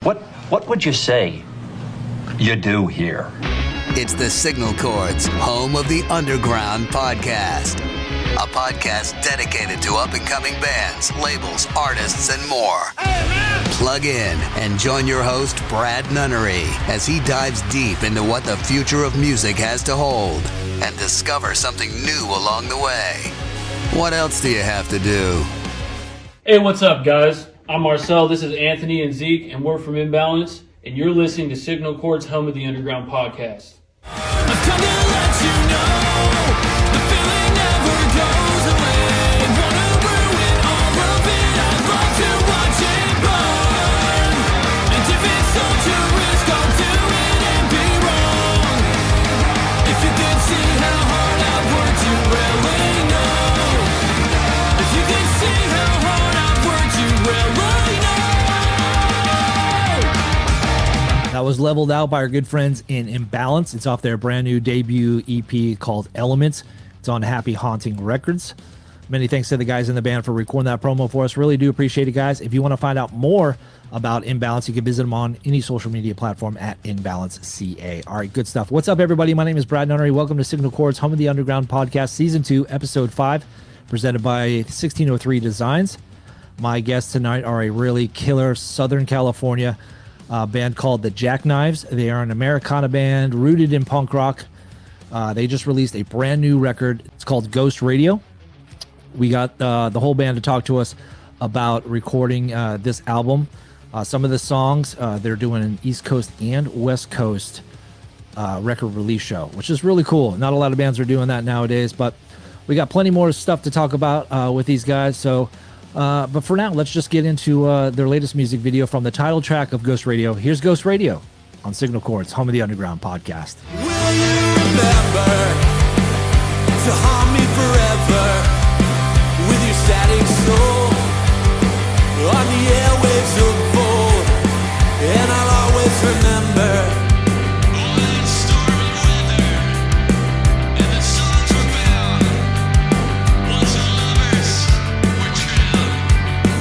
What would you say you do here? It's the Signal Chords, home of the Underground podcast. A podcast dedicated to up-and-coming bands, labels, artists, and more. Plug in and join your host, Brad Nunnery, as he dives deep into what the future of music has to hold and discover something new along the way. What else do you have to do? Hey, what's up, guys? I'm Marcel, this is Anthony and Zeke, and we're from Imbalance, and you're listening to Signal Chords, home of the Underground podcast. I've come to let you know the feeling never goes away. Wanna ruin all of it, I'd love to watch it burn. And if it's such a risk, I'll do it and be wrong. If you could see how hard I've worked, you really know. If you could see how hard I've worked, you really know. That was leveled out by our good friends in Imbalance. It's off their brand new debut EP called Elements. It's on Happy Haunting Records. Many thanks to the guys in the band for recording that promo for us. Really do appreciate it, guys. If you want to find out more about Imbalance, you can visit them on any social media platform at Imbalance CA. All right, good stuff. What's up, everybody? My name is Brad Nunnery. Welcome to Signal Chords, home of the Underground podcast, Season 2, Episode 5, presented by 1603 Designs. My guests tonight are a really killer Southern California band called the Jackknives. They are an Americana band rooted in punk rock. They just released a brand new record. It's called Ghost Radio. We got the whole band to talk to us about recording this album. Some of the songs, they're doing an East Coast and West Coast record release show, which is really cool. Not a lot of bands are doing that nowadays, but we got plenty more stuff to talk about with these guys. So but for now, let's just get into their latest music video from the title track of Ghost Radio. Here's Ghost Radio on Signal Chords, home of the Underground podcast. Will you remember to haunt me forever with your static soul on the airwaves of gold? And I'll always remember all that stormy weather and the songs were bound. Once our lovers were drowned.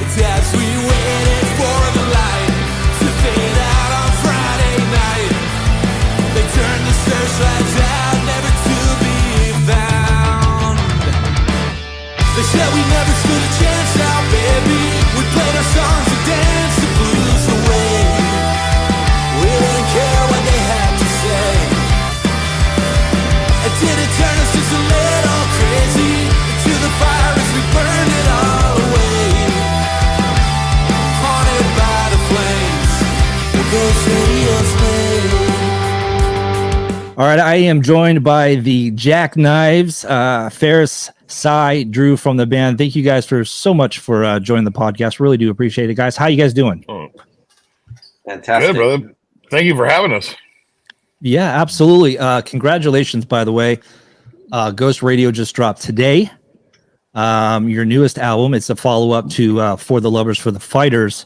It's as we waited for the light to fade out on Friday night. They turned the searchlights out, never to be found. They said we never stood a chance now, baby. We played our songs and danced the blues away. We didn't care what they had to say. And did it turn us just a little crazy? Into the fire as we burned it all away. Haunted by the flames, the ghost radio's playing. All right, I am joined by the Jackknives, Faris, Cy, Drew from the band. Thank you guys for so much for joining the podcast. Really do appreciate it, guys. How you guys doing? Fantastic. Good, brother. Thank you for having us. Yeah, absolutely. Congratulations, by the way. Ghost Radio just dropped today. Your newest album. It's a follow-up to For the Lovers, For the Fighters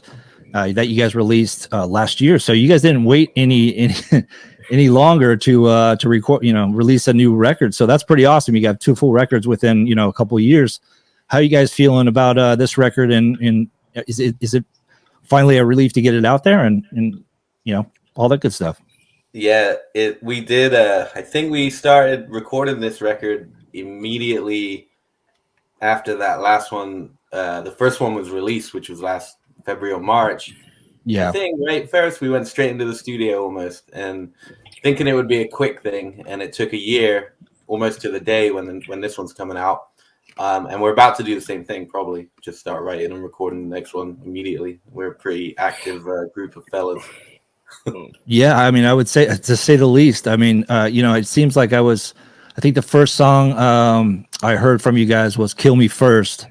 that you guys released last year. So you guys didn't wait any longer to record, release a new record. So that's pretty awesome. You got 2 full records within, a couple of years. How are you guys feeling about this record? And is it finally a relief to get it out there and all that good stuff? Yeah, we did. I think we started recording this record immediately after that last one. The first one was released, which was last February or March. Yeah. I think, right, Faris, we went straight into the studio almost, and thinking it would be a quick thing, and it took a year, almost to the day when this one's coming out. And we're about to do the same thing, probably just start writing and recording the next one immediately. We're a pretty active group of fellas. Yeah, I mean, I would say, to say the least. I mean, it seems like I think the first song I heard from you guys was Kill Me First.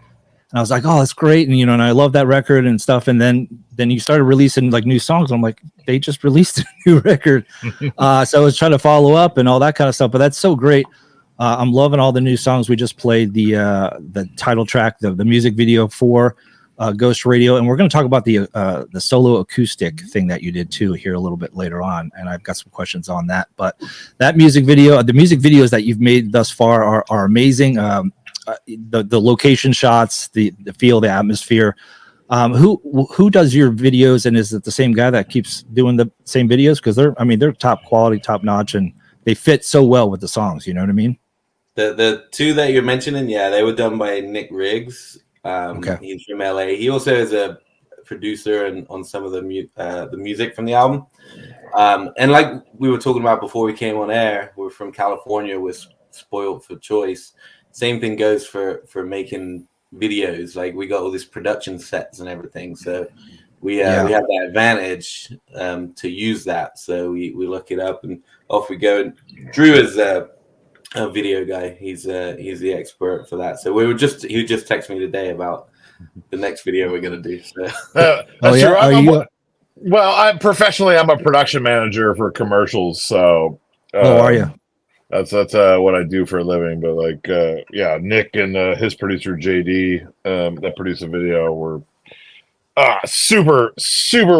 And I was like, oh, that's great. And, and I love that record and stuff. And then you started releasing like new songs. I'm like, they just released a new record. So I was trying to follow up and all that kind of stuff. But that's so great. I'm loving all the new songs. We just played the title track, the music video for Ghost Radio. And we're going to talk about the solo acoustic thing that you did too here a little bit later on. And I've got some questions on that. But that music video, the music videos that you've made thus far are amazing. The location shots, the feel, the atmosphere. Who does your videos, and is it the same guy that keeps doing the same videos? Because they're top quality, top notch, and they fit so well with the songs. You know what I mean? The two that you're mentioning, yeah, they were done by Nick Riggs. Okay. He's from LA. He also is a producer and on some of the music from the album. And like we were talking about before we came on air, we're from California. We're spoiled for choice. Same thing goes for making videos. Like we got all these production sets and everything, so we have that advantage to use that. So we look it up and off we go. And Drew is a video guy. He's the expert for that. So he just texted me today about the next video we're gonna do. So. Well, professionally, I'm a production manager for commercials. So, are you? That's what I do for a living. But like, Nick and his producer JD that produced the video were super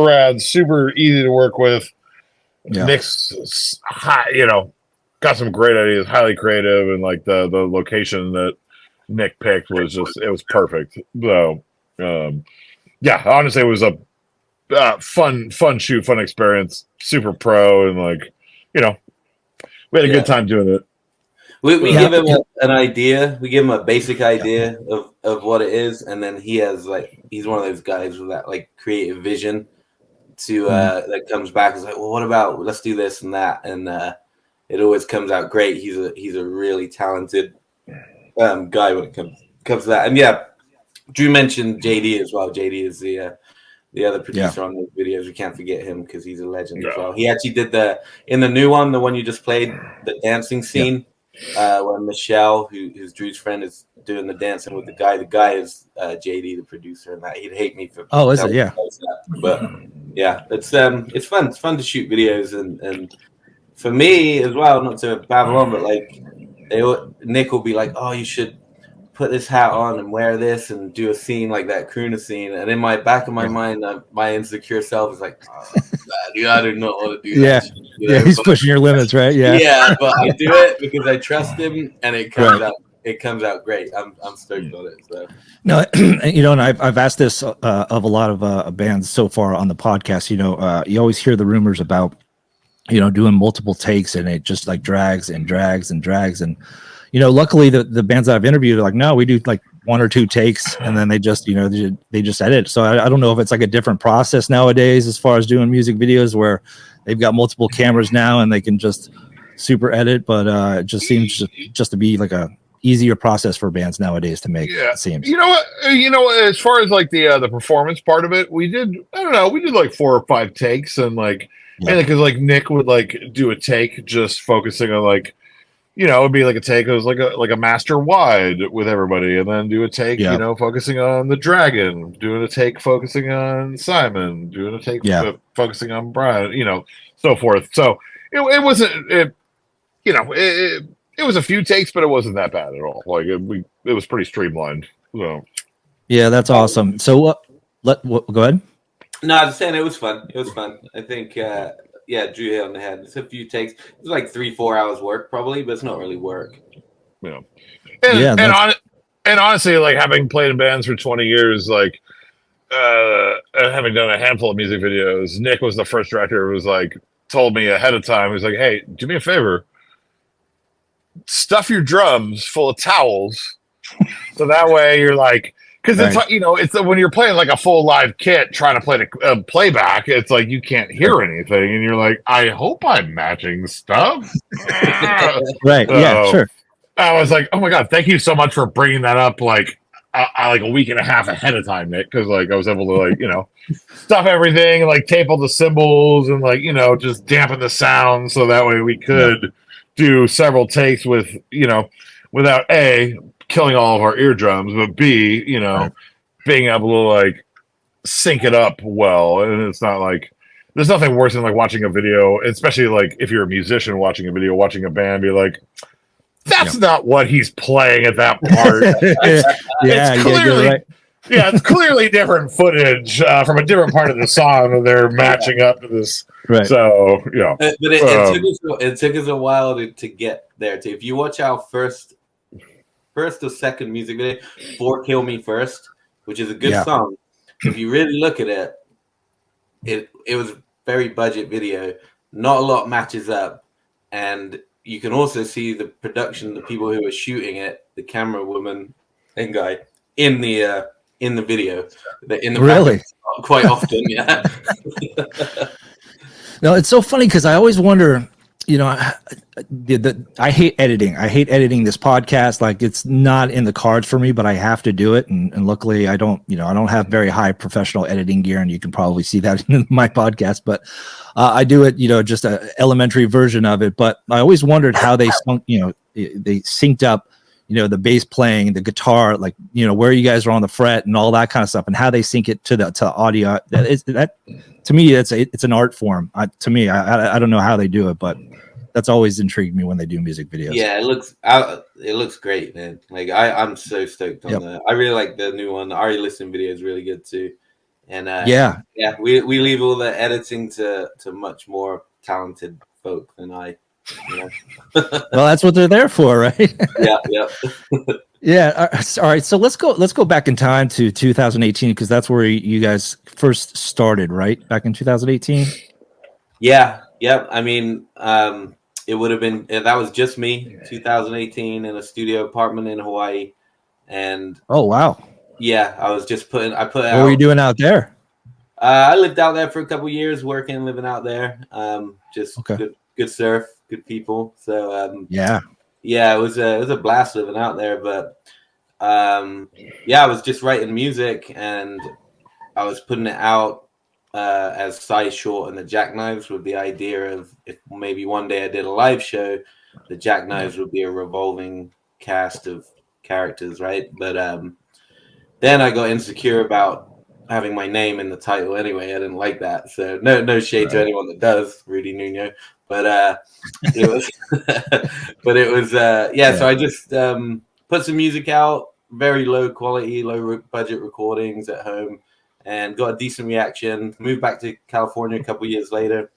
rad, super easy to work with. Yeah. Nick's got some great ideas, highly creative, and like the location that Nick picked was perfect. So, honestly, it was a fun shoot, fun experience, super pro, and like, we had a good time doing it. We give him an idea. We give him a basic idea of what it is, and then he's one of those guys with that like creative vision to that comes back. It's like, well, what about let's do this and that, and it always comes out great. He's a really talented guy when it comes to that. And Drew mentioned JD as well. JD is the other producer on those videos. We can't forget him because he's a legend as well. He actually did in the new one, the one you just played, the dancing scene when Michelle, who's Drew's friend, is doing the dancing with the guy. The guy is JD, the producer, and that he'd hate me for. Oh, is it? Yeah. But it's fun. It's fun to shoot videos, and for me as well. Not to babble on, but like Nick will be like, "Oh, you should put this hat on and wear this and do a scene like that crooner scene." And in my back of my mind, my insecure self is like, I do not want to do that. He's pushing your limits, right? Yeah, but I do it because I trust him, and it comes out. It comes out great. I'm stoked on it. So no, and I've asked this of a lot of bands so far on the podcast. You always hear the rumors about doing multiple takes, and it just like drags, and luckily the bands that I've interviewed are like, no, we do like one or two takes, and then they just edit. So I don't know if it's like a different process nowadays as far as doing music videos where they've got multiple cameras now and they can just super edit, but it just seems just to be like a easier process for bands nowadays to make. It seems. You know what? As far as like the performance part of it, we did like 4 or 5 takes, and like mainly because like Nick would like do a take just focusing on like. It'd be like a take. It was like a master wide with everybody, and then do a take, focusing on the dragon, doing a take focusing on Simon, doing a take focusing on Bryan, so forth. So it wasn't, it was a few takes, but it wasn't that bad at all. Like it was pretty streamlined. So yeah, that's awesome. So go ahead. No, I was saying it was fun. It was fun. I think. Drew hit on the head. It's a few takes. It's like 3-4 hours work probably, but it's not really work. Yeah. And honestly, like having played in bands for 20 years, like and having done a handful of music videos, Nick was the first director who was like told me ahead of time. He was like, "Hey, do me a favor. Stuff your drums full of towels." So that way you're like, because it's when you're playing like a full live kit trying to play the playback, it's like you can't hear anything, and you're like, I hope I'm matching stuff. Right? Yeah, sure. I was like, oh my god, thank you so much for bringing that up like a week and a half ahead of time, Nick, because like I was able to like stuff everything, like tape all the cymbals, and like just dampen the sound so that way we could do several takes with without killing all of our eardrums, but B, being able to like sync it up well. And it's not like there's nothing worse than like watching a video, especially like if you're a musician watching a video, watching a band, be like, that's not what he's playing at that part. It's clearly, right. It's clearly different footage from a different part of the song, and they're matching up to this. Right. So but it took us a while to get there. Too. If you watch our first or second music video, For Kill Me First, which is a good song, if you really look at it, it was very budget video. Not a lot matches up, and you can also see the production, the people who were shooting it, the camera woman and guy in the video, in the Really quite often, yeah. No, it's so funny because I always wonder, you know, I hate editing. I hate editing this podcast. Like, it's not in the cards for me, but I have to do it. And luckily I don't have very high professional editing gear, and you can probably see that in my podcast, but I do it, just an elementary version of it. But I always wondered how they they synced up, the bass playing, the guitar, like, where you guys are on the fret and all that kind of stuff, and how they sync it to the audio. That to me, it's an art form. I don't know how they do it, but that's always intrigued me when they do music videos. Yeah, it looks great, man. Like, I'm so stoked on that. I really like the new one. The Are You Listening video is really good too. And we leave all the editing to much more talented folk than I. Well, that's what they're there for, right? Yeah. Yeah. All right. So let's go back in time to 2018, because that's where you guys first started, right? Back in 2018. Yeah. Yep. I mean, it would have been, that was just me, 2018, in a studio apartment in Hawaii, and oh wow. Yeah, I was just put out. What were you doing out there? I lived out there for a couple years, working and living out there. Just good surf, good people. So yeah, it was a blast living out there. But I was just writing music, and I was putting it out as Size Short and the Jackknives, with the idea of, if maybe one day I did a live show, the Jackknives would be a revolving cast of characters, right? But then I got insecure about having my name in the title anyway. I didn't like that. So no shade to anyone that does, Rudy Nuno. But it was so I just put some music out, very low quality, low budget recordings at home, and got a decent reaction. Moved back to California a couple years later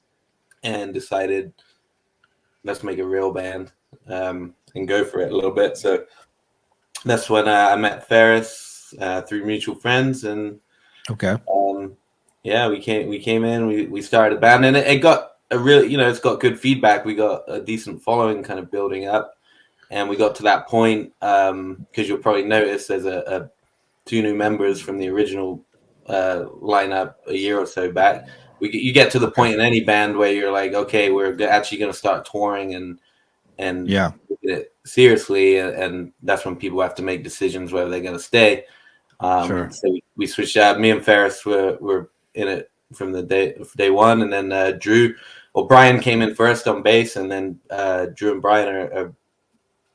and decided, let's make a real band and go for it a little bit. So that's when I met Faris through mutual friends, and we came in, we started a band, and it got a really, it's got good feedback. We got a decent following kind of building up, and we got to that point, because you'll probably notice there's a two new members from the original lineup a year or so back. You get to the point in any band where you're like, okay, we're actually going to start touring and look at it seriously, and that's when people have to make decisions whether they're going to stay. So we switched out. Me and Faris were in it from the day one, and then Bryan came in first on bass, and then Drew and Bryan are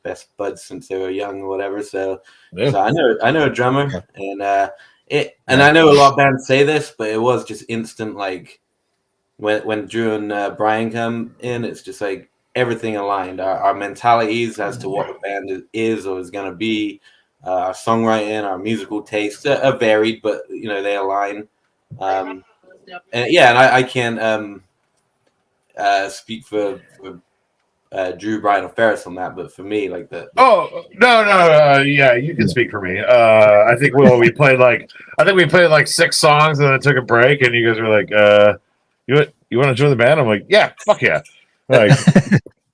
best buds since they were young or whatever. So I know a drummer, and I know a lot of bands say this, but it was just instant. Like when Drew and Bryan come in, it's just like everything aligned. Our mentalities as to what the band is or is going to be, our songwriting, our musical tastes are varied, but they align. And I can't speak for Drew, Bryan, or Faris on that, but for me, like the yeah, you can speak for me. I think we played like 6 songs, and then it took a break, and you guys were like, you want to join the band? I'm like, yeah, fuck yeah. Like,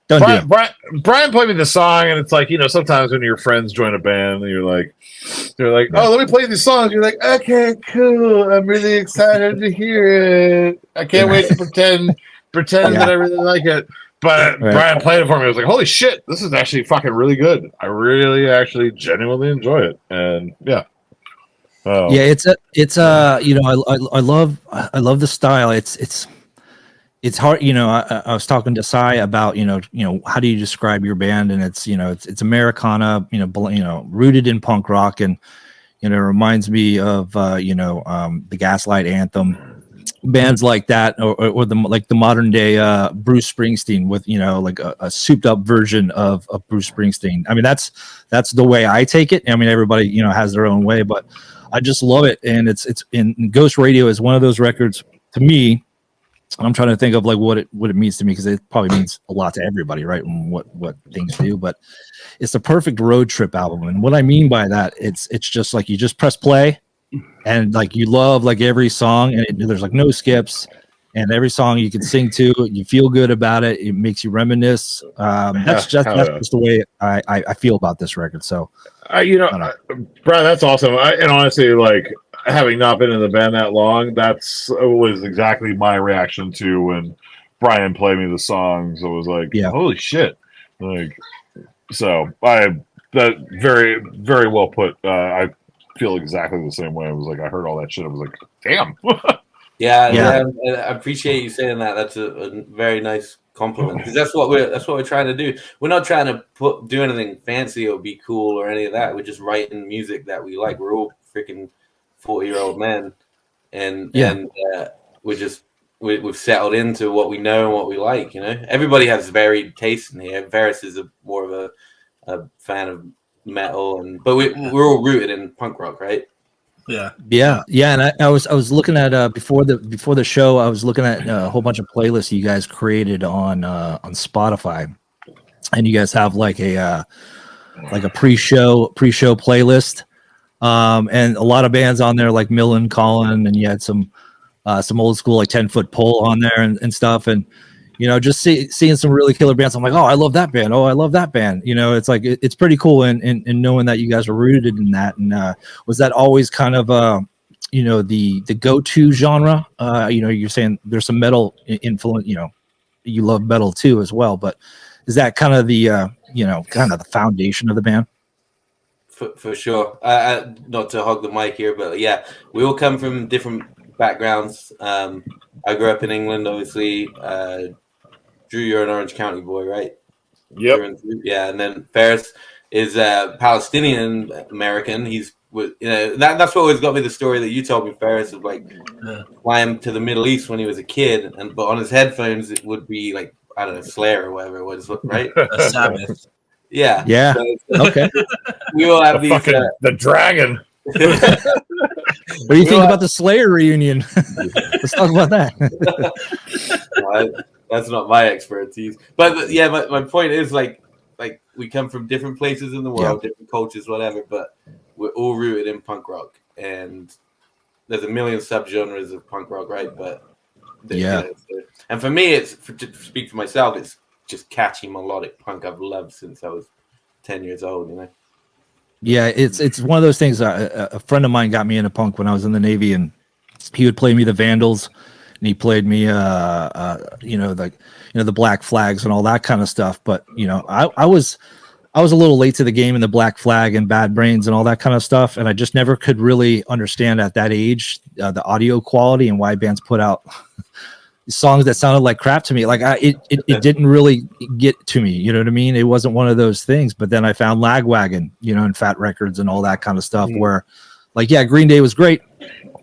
Bryan played me the song, and it's like, sometimes when your friends join a band, they're like, oh, let me play these songs. You're like, okay, cool. I'm really excited to hear it. I can't wait to pretend that I really like it. But Bryan played it for me. I was like, holy shit, this is actually fucking really good. I really actually genuinely enjoy it. And I love the style. It's hard, I was talking to Sai about, how do you describe your band? And it's Americana, rooted in punk rock, and it reminds me of the Gaslight, Anthem, bands like that, or the modern day Bruce Springsteen, with like a souped up version of Bruce Springsteen. I mean, that's the way I take it. I mean, everybody has their own way, but I just love it. And it's in Ghost Radio is one of those records to me. I'm trying to think of like what it means to me, because it probably means a lot to everybody, right? And what things do, but it's the perfect road trip album. And what I mean by that, it's just like you just press play and like you love like every song, and there's like no skips, and every song you can sing to, you feel good about it. It makes you reminisce. That's just the way I feel about this record. So, Brad, that's awesome. And honestly, like having not been in the band that long, was exactly my reaction to when Bryan played me the songs. I was like, holy shit! Like, so that very, very well put. I feel exactly the same way. I was like, I heard all that shit. I was like, damn. Yeah. I appreciate you saying that. That's a very nice compliment, because that's what we're trying to do. We're not trying to do anything fancy or be cool or any of that. We're just writing music that we like. We're all freaking 40-year-old men, and we've settled into what we know and what we like. You know, everybody has varied tastes in here. Faris is more of a fan of metal, but we're all rooted in punk rock, right? Yeah. And I was looking at before the show, I was looking at a whole bunch of playlists you guys created on Spotify, and you guys have like a pre-show playlist, and a lot of bands on there like Millen Collin, and you had some old school like 10-foot pole on there and stuff, and just seeing some really killer bands. I'm like, oh, I love that band. Oh, I love that band. It's like it's pretty cool, and knowing that you guys are rooted in that. And was that always kind of the go-to genre? You're saying there's some metal influence. You love metal too as well, but is that kind of the kind of the foundation of the band? For sure. Not to hog the mic here, but yeah, we all come from different backgrounds. I grew up in England, obviously. Drew, you're an Orange County boy, right? Yep. Yeah, and then Faris is Palestinian American. He's that's what always got me the story that you told me, Faris, of like flying to the Middle East when he was a kid, but on his headphones it would be like, I don't know, Slayer or whatever it was, right? A Sabbath. Yeah. So, okay. We all have these. The dragon. What do you think about the Slayer reunion? Let's talk about that. That's not my expertise, but yeah, my point is like we come from different places in the world, different cultures, whatever, but we're all rooted in punk rock, and there's a million subgenres of punk rock, right? But and for me, to speak for myself, it's just catchy melodic punk I've loved since I was 10 years old, Yeah, it's one of those things. A friend of mine got me into punk when I was in the Navy, and he would play me the Vandals, and he played me the Black Flags and all that kind of stuff. But I was a little late to the game in the Black Flag and Bad Brains and all that kind of stuff, and I just never could really understand at that age the audio quality and why bands put out songs that sounded like crap to me. Like it didn't really get to me, you know what I mean? It wasn't one of those things. But then I found Lagwagon, and Fat Records and all that kind of stuff, where like, yeah, Green Day was great,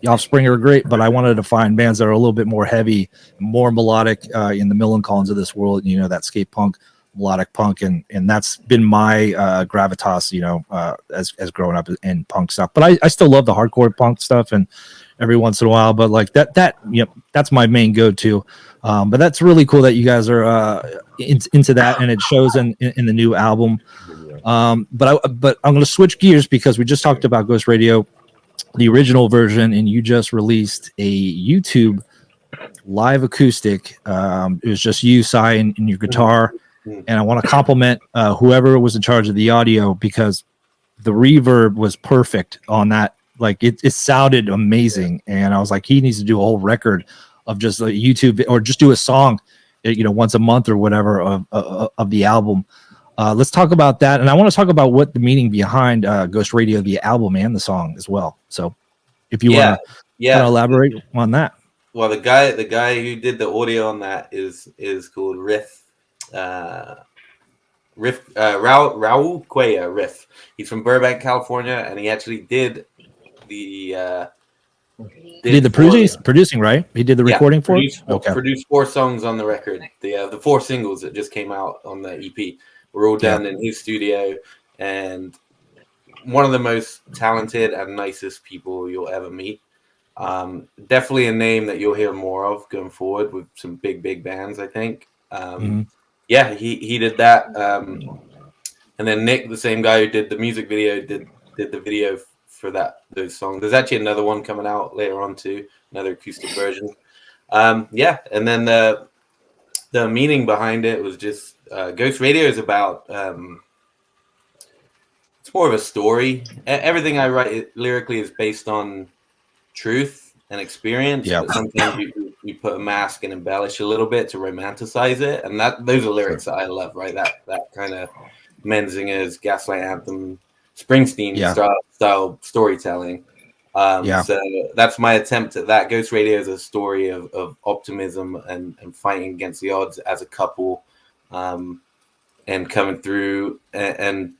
The Offspring are great, but I wanted to find bands that are a little bit more heavy, more melodic, in the Millen Collins of this world, that skate punk, melodic punk, and that's been my gravitas, as growing up in punk stuff. But I still love the hardcore punk stuff, and every once in a while, but like that's my main go-to. But that's really cool that you guys are into that, and it shows in the new album. But I'm going to switch gears because we just talked about Ghost Radio, the original version, and you just released a YouTube live acoustic. It was just you, Cy, and your guitar. And I want to compliment whoever was in charge of the audio, because the reverb was perfect on that. Like it sounded amazing, and I was like, he needs to do a whole record of just a YouTube, or just do a song, once a month or whatever of the album. Let's talk about that, and I want to talk about what the meaning behind Ghost Radio, the album, and the song as well. So, if you want to kind of elaborate on that. Well, the guy who did the audio on that is called Raul Cuellar Riff. He's from Burbank, California, and he actually did the producing, right? He did the recording for it. Okay. Produced 4 songs on the record. The 4 singles that just came out on the EP were all done in his studio, and one of the most talented and nicest people you'll ever meet. Definitely a name that you'll hear more of going forward with some big bands, I think. Yeah, he did that. And then Nick, the same guy who did the music video, did the video for those songs. There's actually another one coming out later on too, another acoustic version. Yeah, and then the meaning behind it was just Ghost Radio is about it's more of a story. Everything I write lyrically is based on truth and experience. Yeah. But sometimes you put a mask and embellish a little bit to romanticize it, and those are lyrics that I love. Right, that kind of Menzinger's Gaslight, Anthem, Springsteen style storytelling. So that's my attempt at that. Ghost Radio is a story of optimism and fighting against the odds as a couple, and coming through and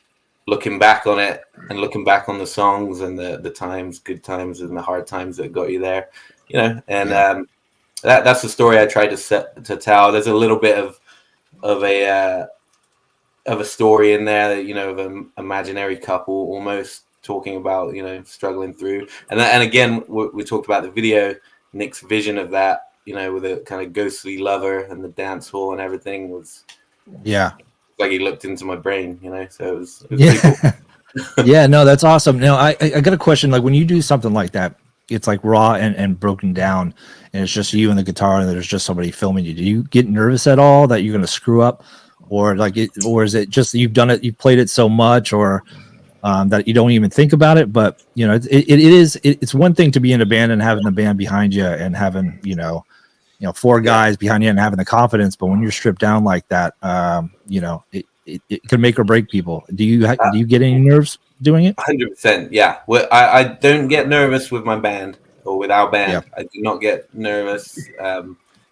looking back on it and looking back on the songs and the times, good times and the hard times that got you there, you know. And that's the story I tried to tell. There's a little bit of a story in there that, you know, of an imaginary couple almost talking about, you know, struggling through. And again, we talked about the video, Nick's vision of that, you know, with a kind of ghostly lover and the dance hall and everything was like he looked into my brain, you know. So it was pretty cool. Yeah, no, that's awesome. Now I got a question. Like when you do something like that, it's like raw and broken down, and it's just you and the guitar, and there's just somebody filming you. Do you get nervous at all that you're going to screw up, or is it just you've done it, you've played it so much, or that you don't even think about it? But you know, it's one thing to be in a band and having the band behind you and having you know four guys behind you and having the confidence. But when you're stripped down like that, you know, it can make or break people. Do you get any nerves doing it? 100%. Yeah. Well, I don't get nervous with my band or with our band. I do not get nervous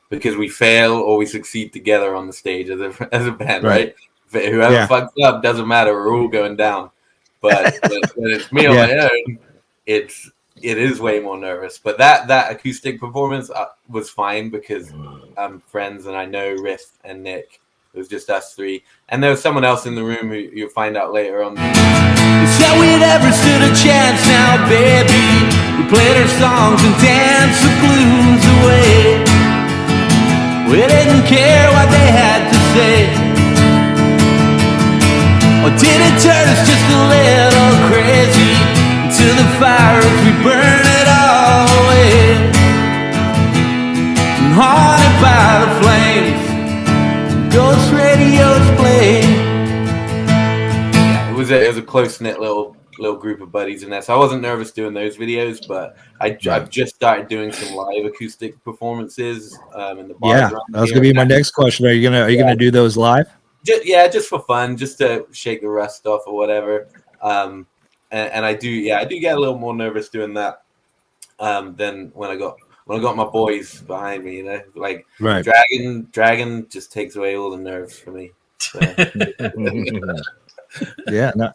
because we fail or we succeed together on the stage as a band, right? Whoever fucks up doesn't matter. We're all going down. But when it's me on my own, it is way more nervous. But that acoustic performance was fine because I'm friends and I know Riff and Nick. It was just us three. And there was someone else in the room who you'll find out later on. You said we'd ever stood a chance now, baby. We played our songs and danced the blues away. We didn't care what they had to say. Or did it turn us just a little crazy? To the fire as we burn it all away. And haunted by the flames, Ghost Radio's playing. It was a close-knit little group of buddies in there, so I wasn't nervous doing those videos, but I've just started doing some live acoustic performances in the bar. Yeah, that was gonna be my next question. Are you gonna do those live? Just for fun, just to shake the rust off or whatever. And I do get a little more nervous doing that than when I got my boys behind me, you know, like Dragon just takes away all the nerves for me. So. Yeah. No.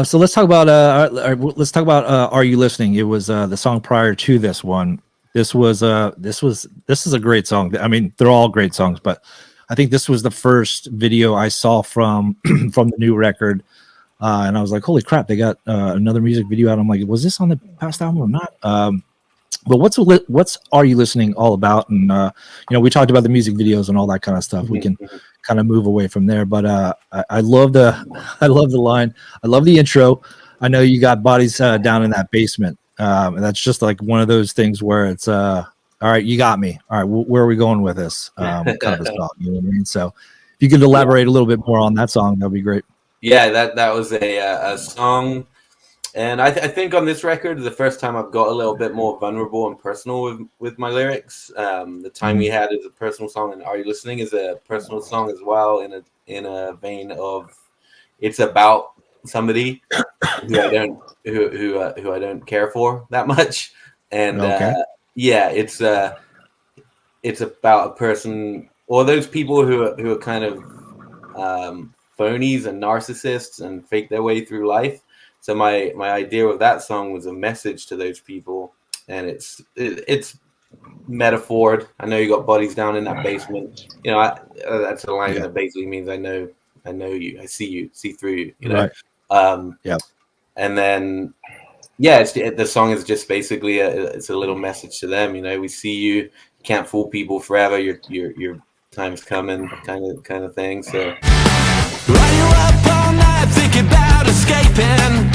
So let's talk about Are You Listening? It was the song prior to this one. This is a great song. I mean, they're all great songs, but I think this was the first video I saw from the new record. And I was like, holy crap, they got another music video out. I'm like, was this on the past album or not? But what's Are You Listening all about? And we talked about the music videos and all that kind of stuff. We can kind of move away from there. But I love the line. I love the intro. I know you got bodies down in that basement. And that's just like one of those things where it's all right, you got me. All right, where are we going with this? Kind of a song, you know what I mean? So if you could elaborate a little bit more on that song, that'd be great. Yeah, that was a song, and I think on this record is the first time I've got a little bit more vulnerable and personal with my lyrics. The Time We Had is a personal song, and Are You Listening is a personal song as well, in a vein of it's about somebody who I don't care for that much, and it's about a person or those people who are kind of phonies and narcissists and fake their way through life. So my idea of that song was a message to those people, and it's metaphored. I know you got bodies down in that basement. You know, that's a line that basically means I know you, I see you, see through you. You know, and then the song is just basically it's a little message to them. You know, we see you, can't fool people forever. Your time's coming, kind of thing. So. Are you up all night thinking about escaping?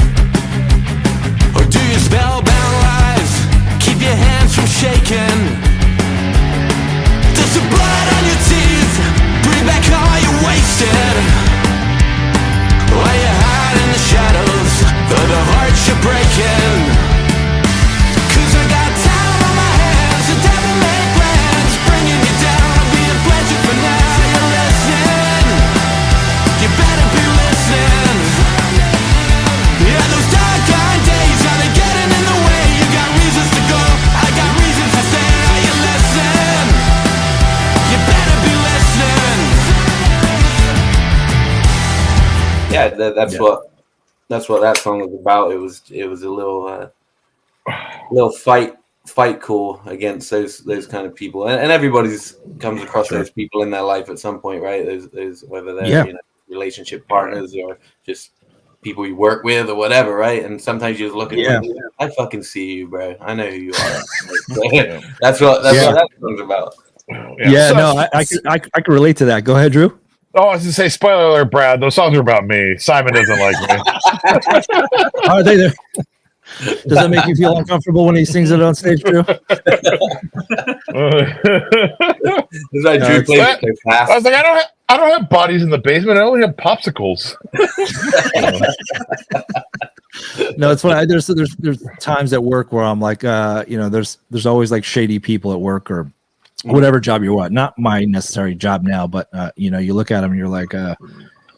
spellbound lies keep your hands from shaking. Does the blood on your teeth bring back all you wasted? While you hide in the shadows of the hearts you're breaking. 'Cause I got time on my hands, the devil made plans, bringing you down. I'll be a pleasure for now. You're listening, you better be listening. Yeah, those dark days are they getting in the way? You got reasons to go, I got reasons to stay. Are you listening? You better be listening. Yeah, that's what that song was about. It was a little fight call against those kind of people, and everybody's comes across those people in their life at some point, right? Those whether they're relationship partners or just people you work with or whatever, right? And sometimes you just look at them, I fucking see you, bro. I know who you are. That's what that song's about. I can relate to that. Go ahead, Drew. Oh, I was to say, spoiler alert, Brad. Those songs are about me. Simon doesn't like me. Are they there? Does that make you feel uncomfortable when he sings it on stage, Drew? It's like Drew plays it so fast. I was like, I don't have bodies in the basement. I only have popsicles. No, it's funny. There's times at work where I'm like, there's always like shady people at work or whatever job you want. Not my necessary job now, but you look at him and you're like,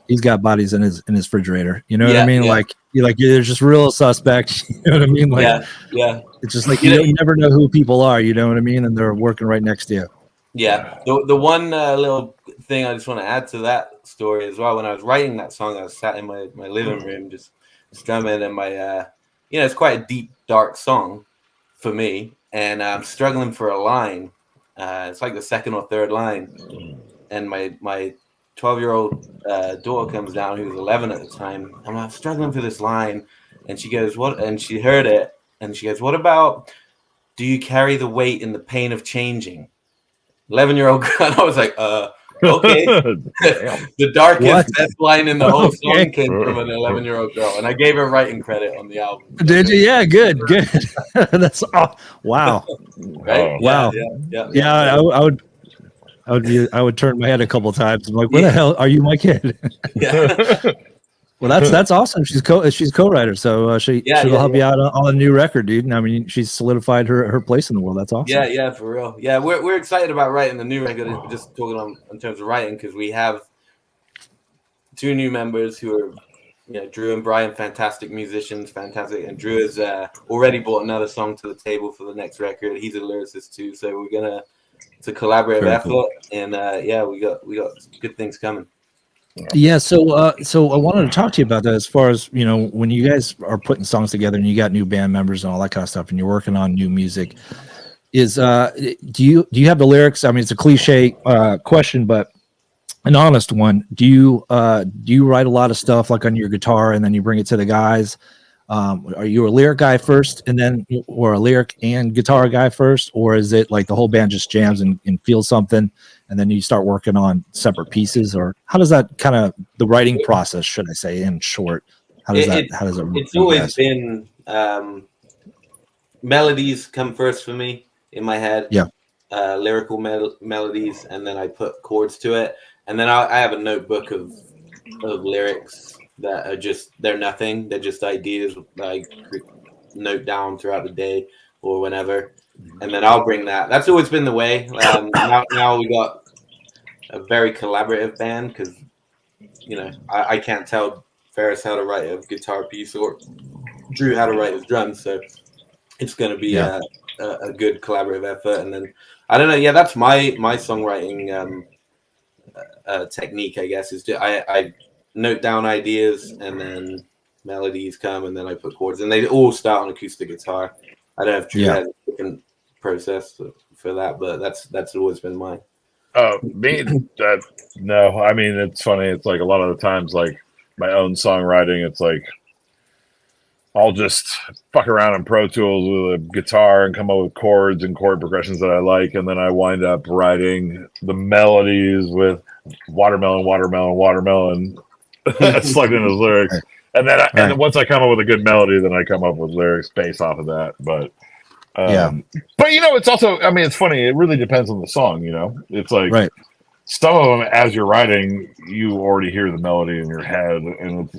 he's got bodies in his refrigerator. You know what I mean? Yeah. Like you're just real suspect. You know what I mean? Like, yeah. It's just like you never know who people are. You know what I mean? And they're working right next to you. Yeah. The one little thing I just want to add to that story as well. When I was writing that song, I was sat in my living room just strumming, and my it's quite a deep, dark song for me, and I'm struggling for a line. It's like the second or third line, and my 12-year-old daughter comes down, who was 11 at the time. I'm struggling for this line, and she goes, "What?" And she heard it, and she goes, "What about? Do you carry the weight in the pain of changing?" 11-year-old girl. I was like, okay. The darkest best line in the whole song came from an 11-year-old girl, and I gave her writing credit on the album. Did you? Yeah, good. That's wow. Right? Wow. Yeah. I would turn my head a couple of times. I'm like, where the hell are you, my kid? Well, that's awesome. She's co-writer, so she'll help you out on a new record, dude. And I mean, she's solidified her place in the world. That's awesome. Yeah, for real. Yeah, we're excited about writing the new record. Just talking in terms of writing, because we have 2 new members who are, Drew and Bryan, fantastic musicians, fantastic. And Drew has already brought another song to the table for the next record. He's a lyricist too, so it's a collaborative effort, and we got good things coming. Yeah, so I wanted to talk to you about that as far as, when you guys are putting songs together and you got new band members and all that kind of stuff and you're working on new music, do you have the lyrics? I mean, it's a cliche question, but an honest one. Do you write a lot of stuff like on your guitar and then you bring it to the guys? Are you a lyric guy first or a lyric and guitar guy first, or is it like the whole band just jams and feels something and then you start working on separate pieces? Or how does that kind of the writing process, should I say, in short, how does it work? It's always been melodies come first for me in my head. Yeah. Lyrical melodies, and then I put chords to it, and then I have a notebook of lyrics that are they're nothing. They're just ideas that I note down throughout the day or whenever. And then I'll bring that. That's always been the way. Now we got a very collaborative band because, I can't tell Faris how to write a guitar piece or Drew how to write his drums. So it's going to be a good collaborative effort. And then, I don't know. Yeah, that's my songwriting technique, I guess, is I note down ideas and then melodies come and then I put chords, and they all start on acoustic guitar. I don't have Drew has a different process for that, but that's always been mine. No, I mean, it's funny. It's like a lot of the times, like my own songwriting, it's like I'll just fuck around in Pro Tools with a guitar and come up with chords and chord progressions that I like, and then I wind up writing the melodies with watermelon. That's like in his lyrics. And then and then once I come up with a good melody, then I come up with lyrics based off of that. But but it's also, I mean, it's funny. It really depends on the song. It's like some of them, as you're writing, you already hear the melody in your head, and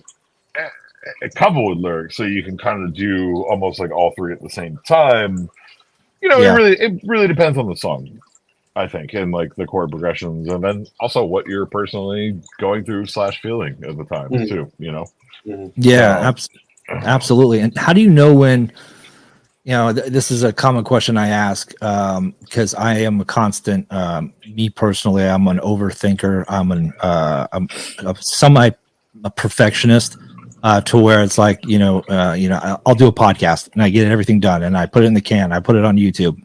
it's a couple with lyrics, so you can kind of do almost like all three at the same time. It really depends on the song, I think, and like the chord progressions, and then also what you're personally going through / feeling at the time too. Yeah, absolutely. And how do you know when? This is a common question I ask because I am a constant. Me personally, I'm an overthinker. I'm a perfectionist. To where it's like, I'll do a podcast and I get everything done and I put it in the can, I put it on YouTube.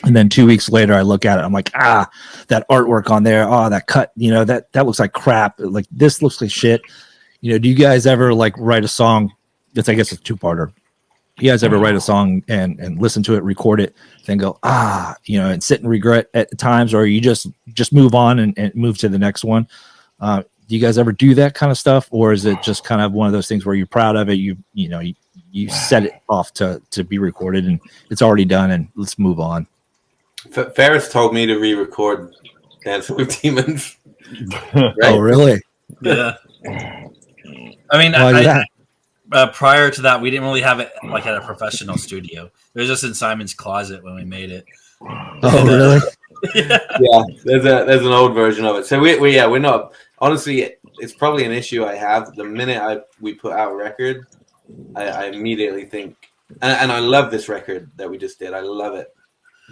And then 2 weeks later, I look at it. I'm like, that artwork on there. Oh, that cut, that looks like crap. Like this looks like shit. Do you guys ever like write a song? That's, I guess, a two-parter. You guys ever write a song and listen to it, record it, then go, and sit and regret at times, or you just move on and move to the next one? Do you guys ever do that kind of stuff, or is it just kind of one of those things where you're proud of it? You set it off to be recorded and it's already done and let's move on. Faris told me to re-record Dancing with Demons. Right? Oh, really? Yeah. I mean, prior to that, we didn't really have it like at a professional studio. It was just in Simon's closet when we made it. Oh, really? Yeah. There's an old version of it. So we're not. Honestly, it's probably an issue I have. The minute we put out a record, I immediately think, and I love this record that we just did. I love it,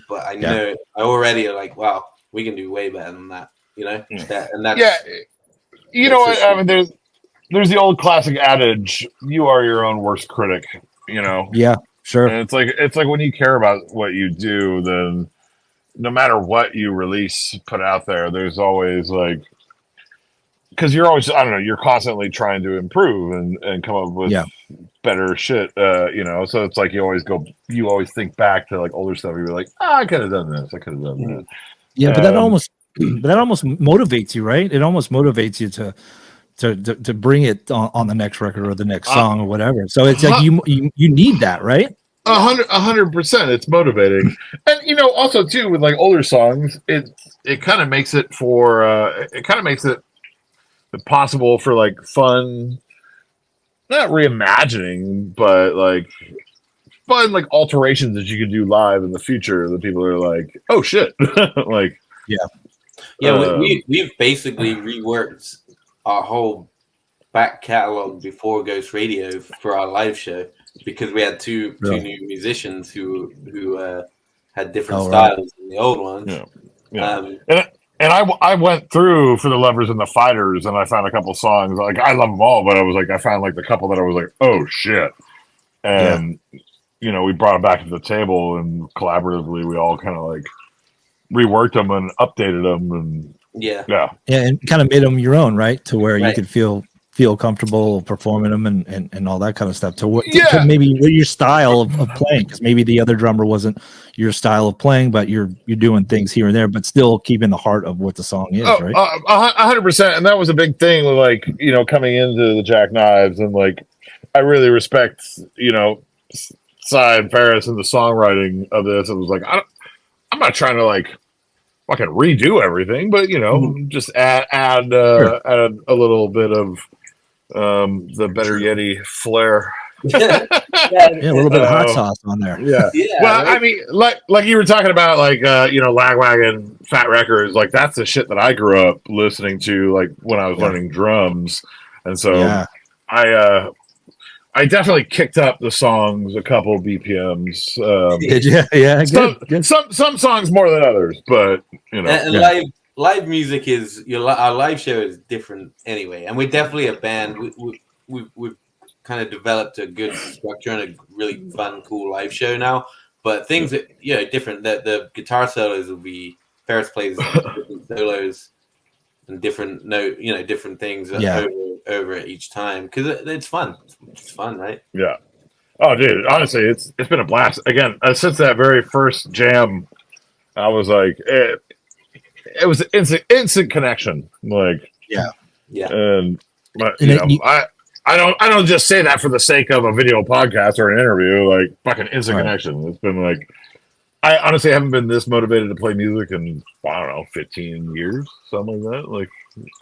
but I know I already like, wow, we can do way better than that. What? I mean, there's the old classic adage: "You are your own worst critic." Yeah, sure. And it's like when you care about what you do, then no matter what you put out there, there's always like. Because you're always, I don't know, you're constantly trying to improve and come up with better shit, So it's like you always think back to like older stuff. You're like, I could have done this. I could have done that. Yeah, but that almost motivates you, right? It almost motivates you to bring it on the next record or the next song or whatever. So it's like you need that, right? 100%. It's motivating, and also too with like older songs, it kind of makes it possible for like fun, not reimagining, but like fun like alterations that you can do live in the future that people are like, oh shit. Like we've basically reworked our whole back catalog before Ghost Radio for our live show because we had two new musicians who had different styles than the old ones. And I went through for the Lovers and the Fighters, and I found a couple songs. Like I love them all, but I was like, I found like the couple that I was like, oh shit, and we brought them back to the table, and collaboratively we all kind of like reworked them and updated them, and and kind of made them your own, right? To where you could feel comfortable performing them and all that kind of stuff. To maybe your style of playing, because maybe the other drummer wasn't your style of playing, but you're doing things here and there, but still keeping the heart of what the song is, right? 100%. And that was a big thing with like, coming into the Jackknives, and like, I really respect, Cy and Faris and the songwriting of this. It was like, I'm not trying to like fucking redo everything, but just add a little bit of the Better Yeti flair. A little bit of hot sauce on there. Well, I mean, like you were talking about, like Lagwagon, Fat Records, like that's the shit that I grew up listening to, like when I was learning drums, and so I definitely kicked up the songs a couple BPMs. Did you? Yeah, good. Some songs more than others, but live music is our live show is different anyway, and we're definitely a band. We've kind of developed a good structure and a really fun, cool live show now. But things that different. The guitar solos will be Faris plays different solos and different different things over each time because it's fun. It's fun, right? Yeah. Oh, dude. Honestly, it's been a blast. Again, since that very first jam, I was like, it was instant connection. Like, yeah. And I I don't just say that for the sake of a video podcast or an interview. Like fucking instant connection. It's been like I honestly haven't been this motivated to play music in I don't know 15 years, something like that. Like,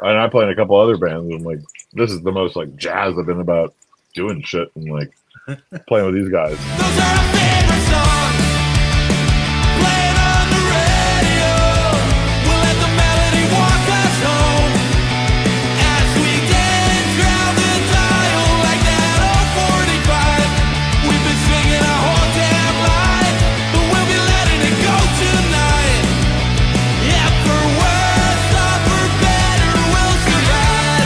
and I play in a couple other bands, and like this is the most like jazzed I've been about doing shit and like playing with these guys. Those are our favorite songs, playing on the radio. We'll let the melody walk us home as we dance round the dial like that old 45. We've been singing our whole damn life, but we'll be letting it go tonight. Yeah, for worse or for better, we'll survive.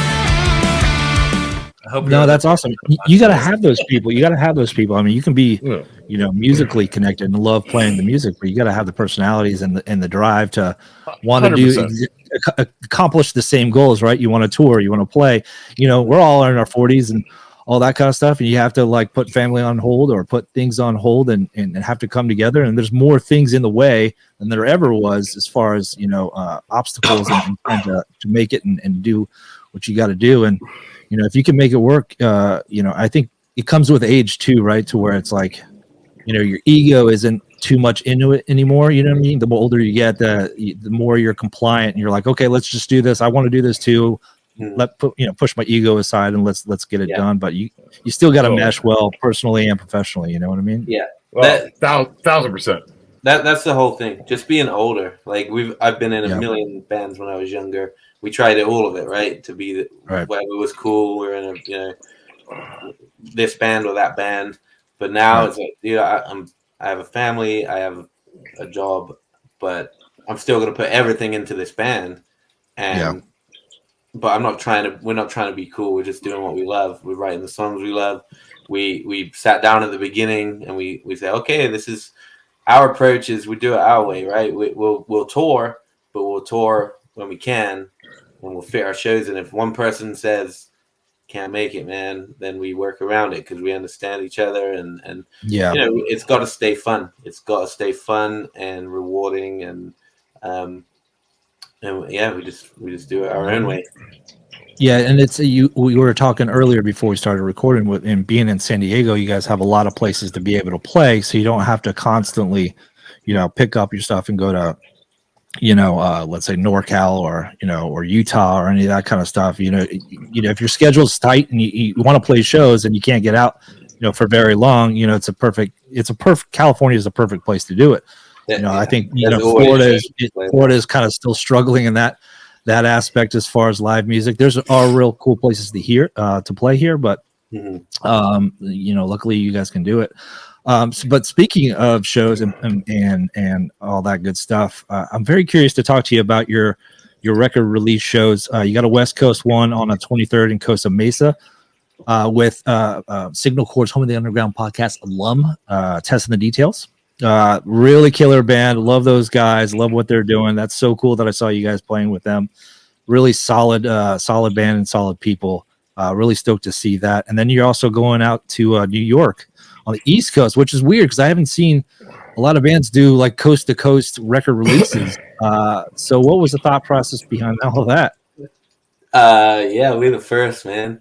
I hope No, that's awesome. You got to have those people. You got to have those people. I mean, you can be, you know, musically connected and love playing the music, but you got to have the personalities and the drive to want to do 100%. accomplish the same goals, right? You want to tour, you want to play. You know, we're all in our 40s and all that kind of stuff, and you have to like put family on hold or put things on hold and have to come together. And there's more things in the way than there ever was as far as, you know, obstacles and trying to make it and do what you got to do. And you know, if you can make it work, you know, I think it comes with age too, right? To where it's like, you know, your ego isn't too much into it anymore. You know what I mean? The older you get, the more you're compliant, and you're like, okay, let's just do this. I want to do this too. Push my ego aside and let's get it done. But you still got to mesh well personally and professionally. You know what I mean? Yeah, Well, 1000%. that's the whole thing. Just being older. Like I've been in a million bands when I was younger. We tried all of it, right? To be where it was cool. We're in this band or that band, but now it's like, I have a family, I have a job, but I'm still gonna put everything into this band, and but we're not trying to be cool. We're just doing what we love. We're writing the songs we love. We sat down at the beginning and we said, okay, this is our approach. Is we do it our way, right? We'll tour, but we'll tour when we can. And we'll fit our shows, and if one person says can't make it, man, then we work around it because we understand each other, and you know, it's got to stay fun. It's got to stay fun and rewarding, and we just do it our own way. Yeah, and it's we were talking earlier before we started recording and being in San Diego, you guys have a lot of places to be able to play, so you don't have to constantly, you know, pick up your stuff and go to, you know, let's say NorCal or, you know, or Utah or any of that kind of stuff. You know, if your schedule's tight and you want to play shows and you can't get out, you know, for very long, you know, California is a perfect place to do it. You know, I think, you know, Florida is kind of still struggling in that aspect as far as live music. There's real cool places to play here, but you know, luckily you guys can do it. But speaking of shows and all that good stuff, I'm very curious to talk to you about your record release shows. You got a West Coast one on the 23rd in Costa Mesa with Signal Chords, Home of the Underground podcast alum, Testing the Details. Really killer band. Love those guys. Love what they're doing. That's so cool that I saw you guys playing with them. Really solid band and solid people. Really stoked to see that. And then you're also going out to New York on the East Coast, which is weird because I haven't seen a lot of bands do like coast to coast record releases. So what was the thought process behind all of that? We're the first, man.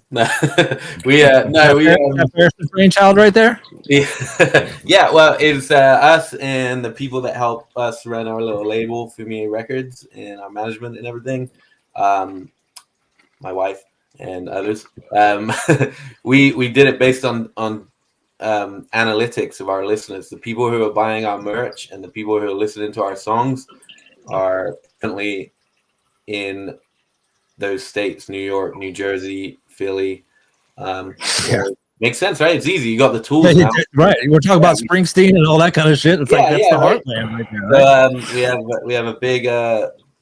we Faris' brainchild right there. Yeah, well, it's us and the people that help us run our little label, FUMIE Records, and our management and everything. My wife and others. We did it based on analytics of our listeners. The people who are buying our merch and the people who are listening to our songs are definitely in those states: New York, New Jersey, Philly. Makes sense, right? It's easy. You got the tools now. Right. We're talking about Springsteen and all that kind of shit. It's like that's the heartland right there. Right? So, we have a big,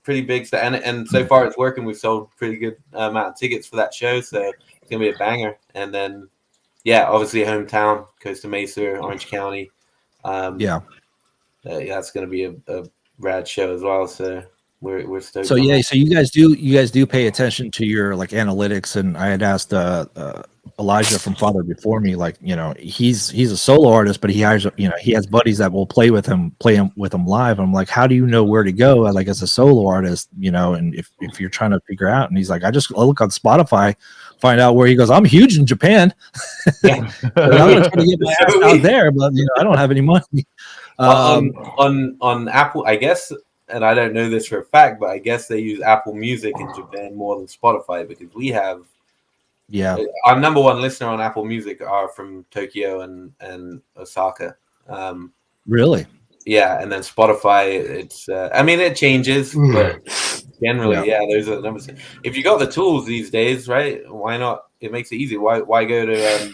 pretty big, and so far it's working. We've sold pretty good amount of tickets for that show, so it's gonna be a banger. And then, obviously hometown, Costa Mesa, Orange County. That's gonna be a rad show as well. So we're stoked. So so you guys do pay attention to your like analytics, and I had asked Elijah from Father Before Me, like, you know, he's a solo artist, but he hires, you know, he has buddies that will play with him live. I'm like, how do you know where to go like as a solo artist, you know, and if you're trying to figure out? And he's like, I look on Spotify find out where he goes. I'm huge in Japan. Yeah. I'm gonna try to get my ass out there, but I don't have any money. On Apple, I guess, and I don't know this for a fact, but I guess they use Apple Music in Japan more than Spotify because we have. Yeah, our number one listener on Apple Music are from Tokyo and Osaka. really. Yeah, and then Spotify, it's I mean it changes, but generally, those are the numbers. If you got the tools these days, right? Why not? It makes it easy. Why go to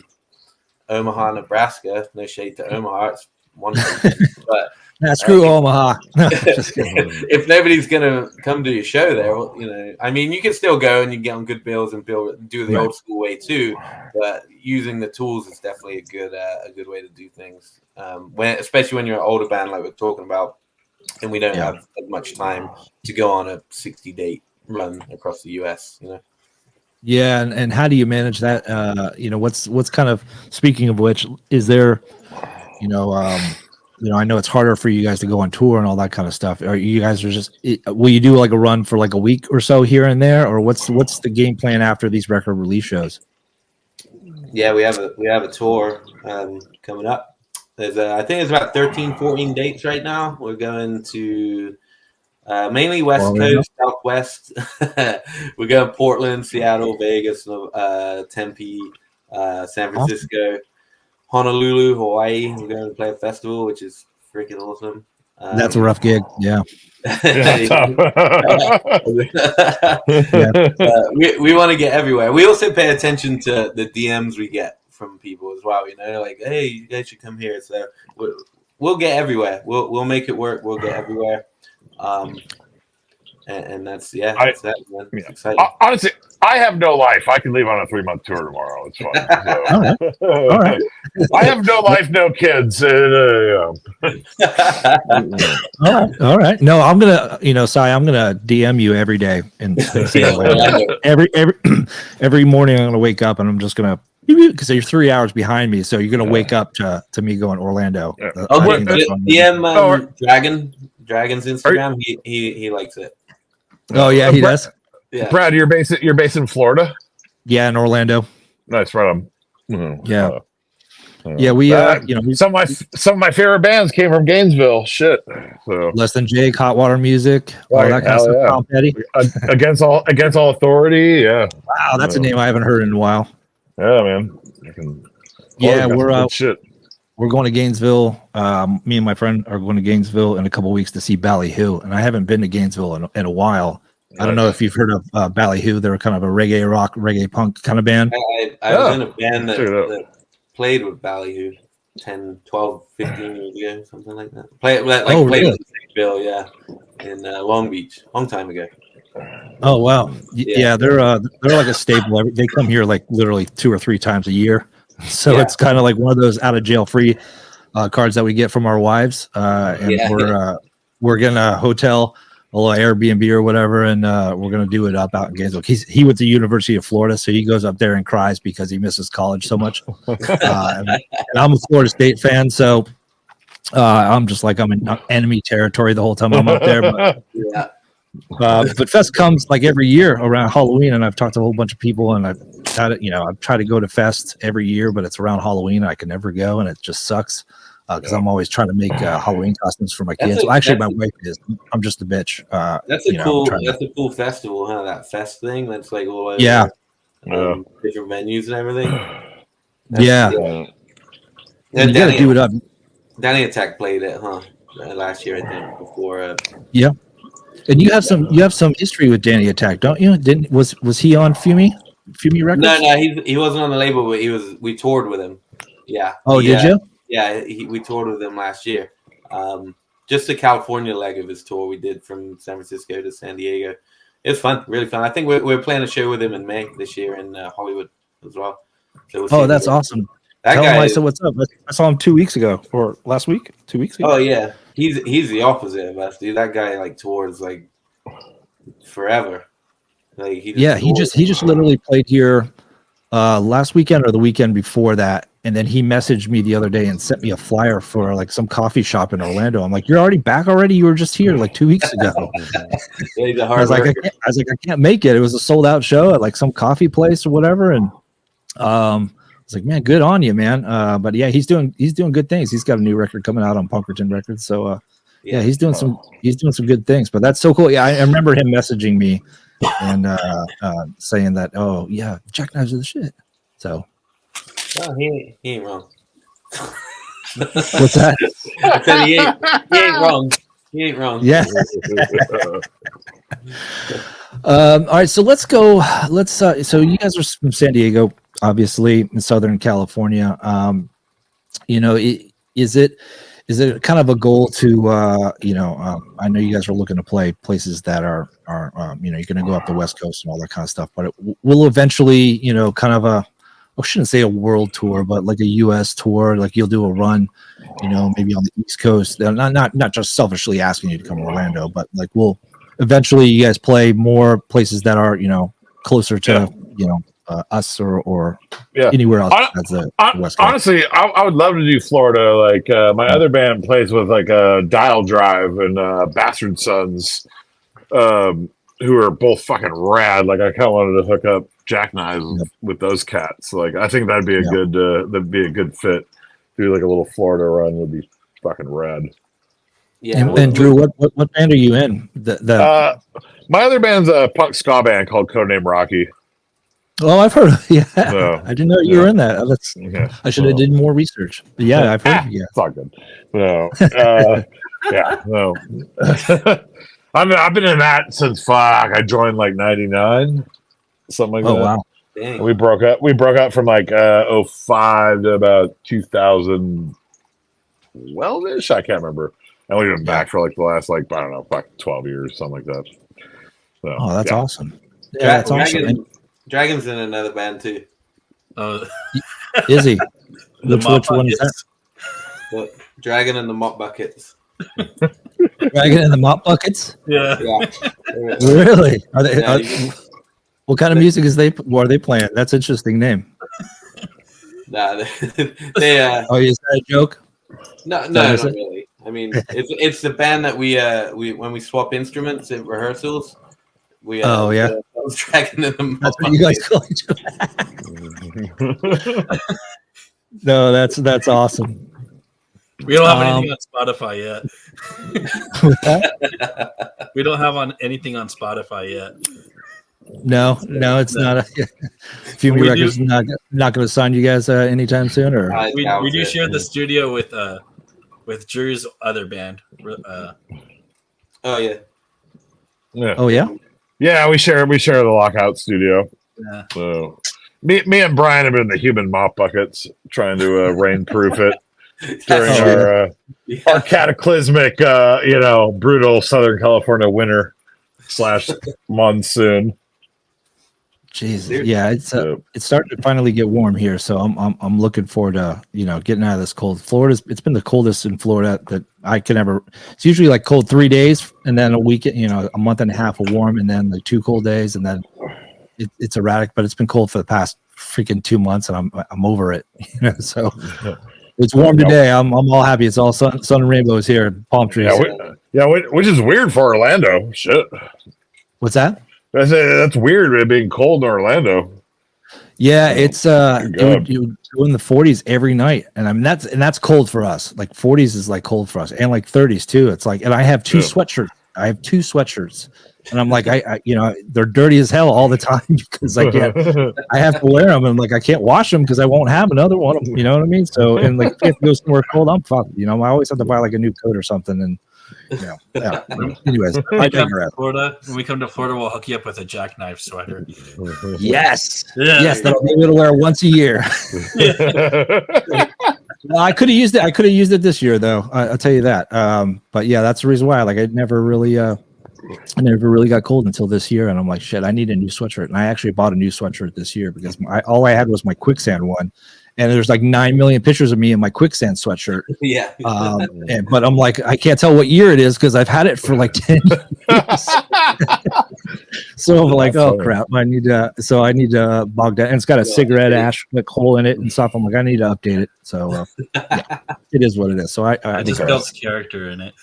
Omaha, Nebraska? No shade to Omaha, it's wonderful, but screw Omaha. if nobody's gonna come to your show there, well, I mean, you can still go and you get on good bills and do the old school way too. But using the tools is definitely a good way to do things. Especially when you're an older band, like we're talking about, and we don't have as much time to go on a 60-date run across the U.S. Yeah, and how do you manage that? What's kind of, speaking of which, is there, I know it's harder for you guys to go on tour and all that kind of stuff. Are you guys will you do like a run for like a week or so here and there, or what's the game plan after these record release shows? Yeah, we have a tour coming up. There's I think it's about 13, 14 dates right now. We're going to mainly West Coast, Southwest. We're going to Portland, Seattle, Vegas, Tempe, San Francisco. Honolulu, Hawaii. We're going to play a festival, which is freaking awesome. That's a rough gig. Yeah. We want to get everywhere. We also pay attention to the DMs we get from people as well. Like, hey, you guys should come here. So we'll get everywhere. We'll make it work. We'll get everywhere. And that's that's that, man. It's exciting. Honestly, I have no life. I can leave on a 3-month tour tomorrow. It's fine. So. All right. I have no life, no kids. All right. No, I'm gonna, Sai, I'm gonna DM you every day and say every morning I'm gonna wake up and I'm just gonna, because you're 3 hours behind me, so you're gonna wake up to me going Orlando. DM Dragon's Instagram. He likes it. Oh yeah, he does. Yeah. Brad, you're based in Florida? Yeah, in Orlando. Nice, right on. Mm-hmm. Yeah. Yeah, we some of my favorite bands came from Gainesville. Shit. So Less Than Jake, Hot Water Music, all that kind of stuff. Tom Petty. Against all authority. Yeah. Wow, that's a name I haven't heard in a while. Yeah, man. We're going to Gainesville. Me and my friend are going to Gainesville in a couple weeks to see Ballyhoo, and I haven't been to Gainesville in a while. I don't know if you've heard of Ballyhoo. They're kind of a reggae rock, reggae punk kind of band. I was in a band that played with Ballyhoo 10, 12, 15 years ago, something like that. Played with Bill, in Long Beach, long time ago. Oh wow, yeah, they're like a staple. They come here like literally 2 or 3 times a year, so it's kind of like one of those out of jail free cards that we get from our wives, and we're gonna hotel a little Airbnb or whatever, and we're gonna do it out in Gainesville. He went to the University of Florida, so he goes up there and cries because he misses college so much. And I'm a Florida State fan, so I'm just like I'm in enemy territory the whole time I'm up there. But Fest comes like every year around Halloween, and I've talked to a whole bunch of people, and I've tried to go to Fest every year, but it's around Halloween, and I can never go, and it just sucks. Because I'm always trying to make Halloween costumes for my kids. Actually, my wife is. I'm just a bitch. That's a cool festival, huh? That Fest thing. That's like all over. Different venues and everything. You got to do it up. Danny Attack played it, huh? Last year, I think. Before. Yeah. And you have some history with Danny Attack, don't you? Was he on FUMIE Records? No, he wasn't on the label, but we toured with him. Yeah. Oh, did you? Yeah, we toured with him last year. Just the California leg of his tour we did from San Francisco to San Diego. It was fun, really fun. I think we're playing a show with him in May this year in Hollywood as well. So that's awesome. Tell him I said what's up. I saw him 2 weeks ago, or last week, 2 weeks ago. Oh yeah, he's the opposite of us, dude. That guy like tours like forever. Like he just literally played here last weekend or the weekend before that. And then he messaged me the other day and sent me a flyer for like some coffee shop in Orlando. I'm like, you're already back already? You were just here like 2 weeks ago. Yeah, he's a I hard was like, worker. I can't make it. It was a sold out show at like some coffee place or whatever. And I was like, man, good on you, man. But yeah, he's doing good things. He's got a new record coming out on Punkerton Records. So yeah, he's doing some good things. But that's so cool. Yeah, I remember him messaging me and saying that, oh yeah, Jackknives are the shit. So Oh, he ain't wrong. what's that? I said he ain't wrong. He ain't wrong. Yeah. All right, so let's go. So you guys are from San Diego, obviously, in Southern California. Is it kind of a goal to I know you guys are looking to play places that are you're going to go up the West Coast and all that kind of stuff, but it will eventually, kind of I shouldn't say a world tour, but like a U.S. tour. Like you'll do a run, maybe on the East Coast. Not just selfishly asking you to come to Orlando, but like we'll eventually you guys play more places that are closer to us or anywhere else. West Coast. Honestly, I would love to do Florida. Like my other band plays with like Dial Drive and Bastard Sons, who are both fucking rad. Like I kind of wanted to hook up Jackknives with those cats. Like I think that'd be a good fit. Do like a little Florida run would be fucking rad. Yeah. And Drew, what band are you in? My other band's a punk ska band called Codename Rocky. Oh, I've heard. Yeah, So, I didn't know you were in that. I should have did more research. But yeah, I've heard. Yeah, it's all good. No, no. I've been in that since I joined like '99, something like that. Oh wow. Dang. We broke up from like 05 to about 2012-ish. I can't remember. And we've been back for like the last like I don't know, like 12 years, something like that. So, oh, that's awesome. Yeah, that's awesome. Dragon's in another band too. Is he? Which one is that? The Dragon and the Mop Buckets. Dragon and the Mop Buckets? Yeah. Really? Are they? What kind of music are they playing? That's an interesting name. Nah, they Oh, is that a joke? No, not really. I mean, it's the band that we when we swap instruments at rehearsals. We Dragon and the Mop That's what you guys call each other. No, that's awesome. We don't have anything on Spotify yet. We don't have anything on Spotify yet. No, it's not. FUMIE Records not going to sign you guys anytime soon, or we do share the studio with Drew's other band. Oh yeah. Oh yeah. Yeah, we share the Lockout studio. Yeah. So me and Bryan have been in the human mop buckets trying to rainproof it during our cataclysmic, brutal Southern California winter / monsoon. Jesus, yeah, it's starting to finally get warm here, so I'm looking forward to getting out of this cold. It's been the coldest in Florida that I can ever. It's usually like cold 3 days, and then a week, a month and a half of warm, and then like 2 cold days, and then it's erratic. But it's been cold for the past freaking 2 months, and I'm over it. So it's warm today. I'm all happy. It's all sun and rainbows here, palm trees. Which is weird for Orlando. Shit. What's that? That's weird. It being cold in Orlando. Yeah, it's it would go in the 40s every night, and I mean that's cold for us. Like 40s is like cold for us, and like 30s too. It's like, and I have 2 sweatshirts. I have 2 sweatshirts, and I'm like, I they're dirty as hell all the time because I have to wear them, and like I can't wash them because I won't have another one. You know what I mean? So, and like if you have to go somewhere cold, I'm fucked. I always have to buy like a new coat or something, and. Yeah. Anyways, when we come to Florida, we'll hook you up with a Jackknife sweater. Yes, yes, that'll be able to wear once a year. Well, I could have used it. I could have used it this year, though. I'll tell you that. But yeah, that's the reason why. Like, I never really got cold until this year, and I'm like, shit, I need a new sweatshirt. And I actually bought a new sweatshirt this year because all I had was my Quicksand one. And there's like 9 million pictures of me in my Quicksand sweatshirt. Yeah. But I'm like, I can't tell what year it is because I've had it for like 10 years. So I'm like, oh crap, I need to bog down. And it's got a cigarette ash like hole in it and stuff. I'm like, I need to update it. So yeah, it is what it is. So I just think built character in it.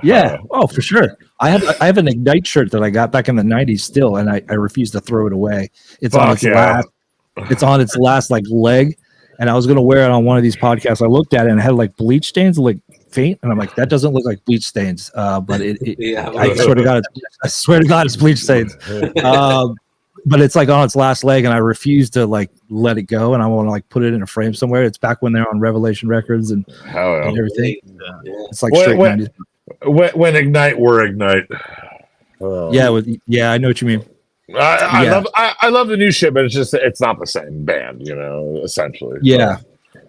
yeah, oh for sure. I have an Ignite shirt that I got back in the '90s still, and I refuse to throw it away. It's on its last like leg, and I was gonna wear it on one of these podcasts. I looked at it and it had like bleach stains, like faint, and I'm like, that doesn't look like bleach stains, but I swear to God, it's bleach stains. But it's like on its last leg, and I refuse to like let it go, and I want to like put it in a frame somewhere. It's back when they're on Revelation Records and everything. It's like straight 90s. When Ignite were Ignite. I know what you mean. I love the new shit, but it's not the same band, essentially. Yeah.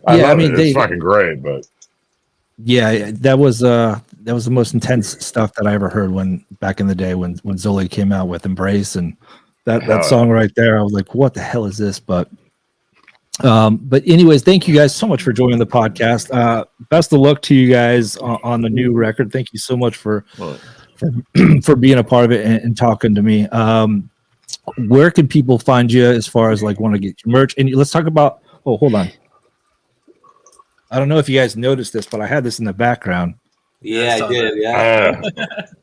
I mean, it's fucking great, but yeah, that was the most intense stuff that I ever heard back in the day when Zoli came out with Embrace and that song right there. I was like, what the hell is this? But anyways, thank you guys so much for joining the podcast. Best of luck to you guys on the new record. Thank you so much for being a part of it and talking to me. Where can people find you as far as like want to get your merch? And let's talk about, hold on. I don't know if you guys noticed this, but I had this in the background. Yeah, I did. Yeah.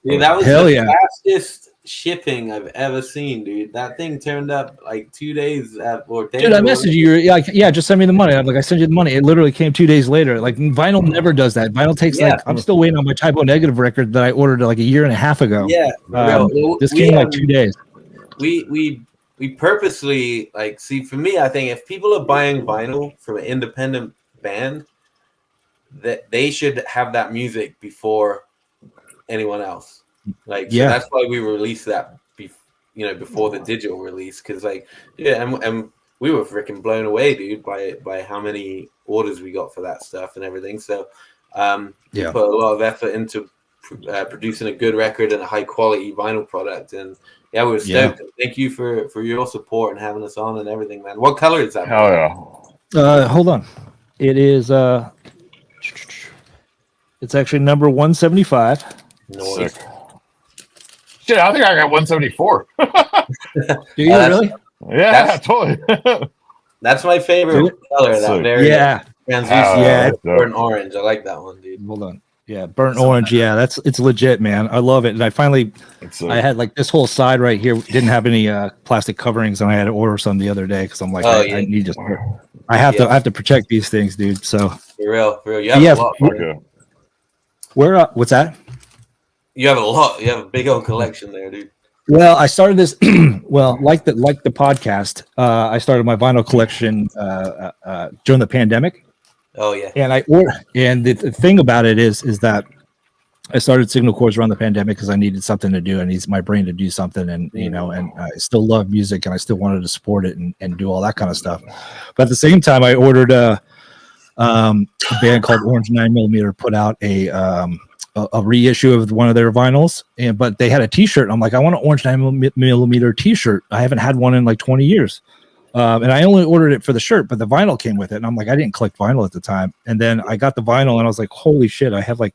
Dude, that was the fastest shipping I've ever seen, dude. That thing turned up like 2 days dude, I messaged you. You're like, yeah, just send me the money. I'm like, I sent you the money. It literally came 2 days later. Like vinyl never does that. Vinyl takes I'm still waiting on my Typo Negative record that I ordered like a year and a half ago. Yeah. This came like 2 days. We purposely see, for me, I think if people are buying vinyl from an independent band, that they should have that music before anyone else. So that's why we released that before the digital release, because and we were freaking blown away, dude, by how many orders we got for that stuff and everything. So we put a lot of effort into producing a good record and a high quality vinyl product, and we were stoked. Thank you for your support and having us on and everything, man. What color is that? Hold on, it is it's actually number 175. Nice. Shit, I think I got 174. Do you really? Yeah, totally. That's my favorite color. That very translucent burnt orange. I like that one, dude. Hold on. Yeah, burnt orange. Yeah, it's legit, man. I love it. And I had like this whole side right here didn't have any plastic coverings, and I had to order some the other day because I'm like, I need to. I have to protect these things, dude. So for real. You have a lot. Where? What's that? You have a lot. You have a big old collection there, dude. Well, I started this. like the podcast. I started my vinyl collection during the pandemic. Oh yeah. And the thing about it is that I started Signal Chords around the pandemic because I needed something to do. I needed my brain to do something, and and I still love music, and I still wanted to support it and do all that kind of stuff. But at the same time, I ordered a band called Orange 9mm put out a reissue of one of their vinyls, but they had a T-shirt. I'm like, I want an Orange 9mm T-shirt. I haven't had one in like 20 years. And I only ordered it for the shirt, but the vinyl came with it. And I'm like, I didn't collect vinyl at the time. And then I got the vinyl, and I was like, holy shit! I have like,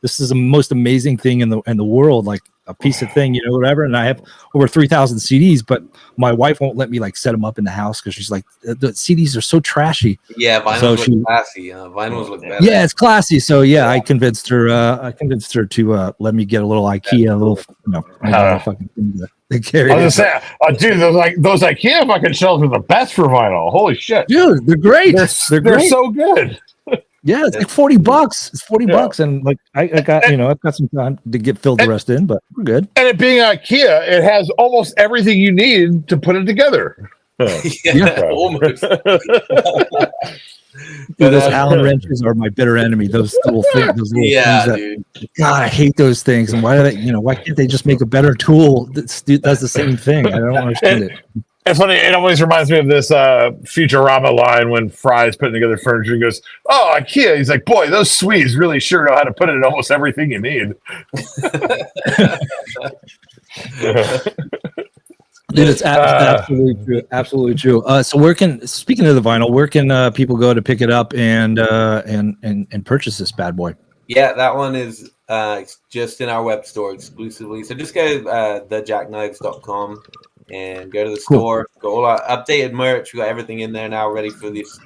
this is the most amazing thing in the world, like a piece of thing, whatever. And I have over 3,000 CDs, but my wife won't let me like set them up in the house because she's like, the CDs are so trashy. Yeah, vinyls look classy. Vinyls look better. Yeah, it's classy. So I convinced her. To let me get a little IKEA, a little, fucking thing to carry. I was gonna say, dude, those IKEA fucking shelves are the best for vinyl. Holy shit, dude, they're great. They're so good. Yeah, it's like $40. It's $40, and like I got I've got some time to get filled the rest in, but we're good. And it being IKEA, it has almost everything you need to put it together. Almost. Those Allen wrenches are my bitter enemy. Those little things. Dude. God, I hate those things. And why do they? Why can't they just make a better tool that does the same thing? I don't understand it. It's funny. It always reminds me of this Futurama line when Fry's putting together furniture. He goes, "Oh, IKEA." He's like, "Boy, those Swedes really sure know how to put it in almost everything you need." Dude, it's absolutely true. Absolutely true. So, speaking of the vinyl, where can people go to pick it up and purchase this bad boy? Yeah, that one is It's just in our web store exclusively. So just go thejackknives.com and go to the store. Got all our updated merch. We got everything in there now, ready for these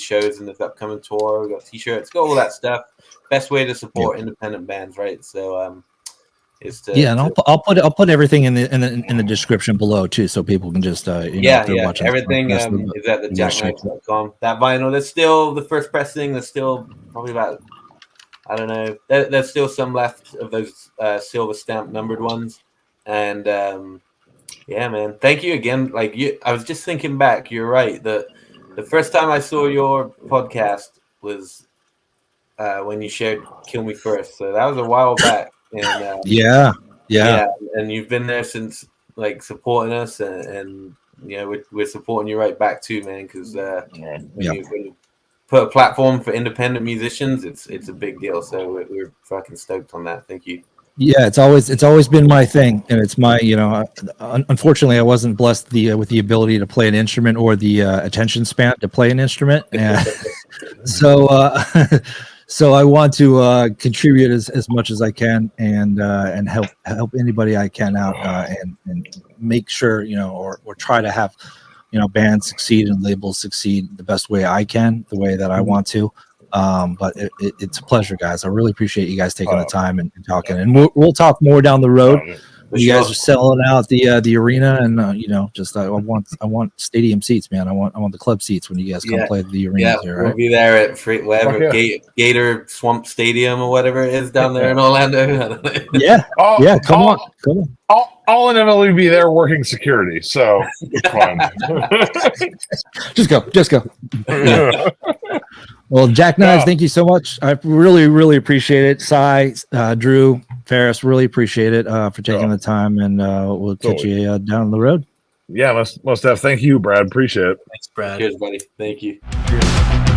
shows and this upcoming tour. We got t-shirts, got all that stuff. Best way to support independent bands, right? So is to and I'll put everything in the description below too, so people can just watching everything is at thejackknives.com. That vinyl, there's still the first pressing. There's still probably about, I don't know, there's still some left of those silver stamp numbered ones. And yeah, man, thank you again. I was just thinking back. You're right. The first time I saw your podcast was when you shared "Kill Me First." So that was a while back. And yeah, and you've been there since, supporting us, and we're supporting you right back too, man. Because when you put a platform for independent musicians, it's a big deal. So we're fucking stoked on that. Thank you. Yeah, it's always been my thing, and it's my unfortunately I wasn't blessed with the ability to play an instrument or the attention span to play an instrument, and so I want to contribute as much as I can and help anybody I can out and make sure or try to have bands succeed and labels succeed the best way I can, the way that I want to. But it's a pleasure, guys. I really appreciate you guys taking the time and talking, and we'll talk more down the road. You guys are selling out the arena, and I want stadium seats, man. I want the club seats when you guys come play the arena. Yeah, we'll be there at Gator Swamp Stadium or whatever it is down there in Orlando. Come on. I'll inevitably be there working security, so it's fine. Just go. Yeah. Well, Jackknives, thank you so much. I really, really appreciate it. Cy, Drew, Faris, really appreciate it for taking the time, and we'll catch you down the road. Yeah, must have. Thank you, Brad. Appreciate it. Thanks, Brad. Cheers, buddy. Thank you. Cheers.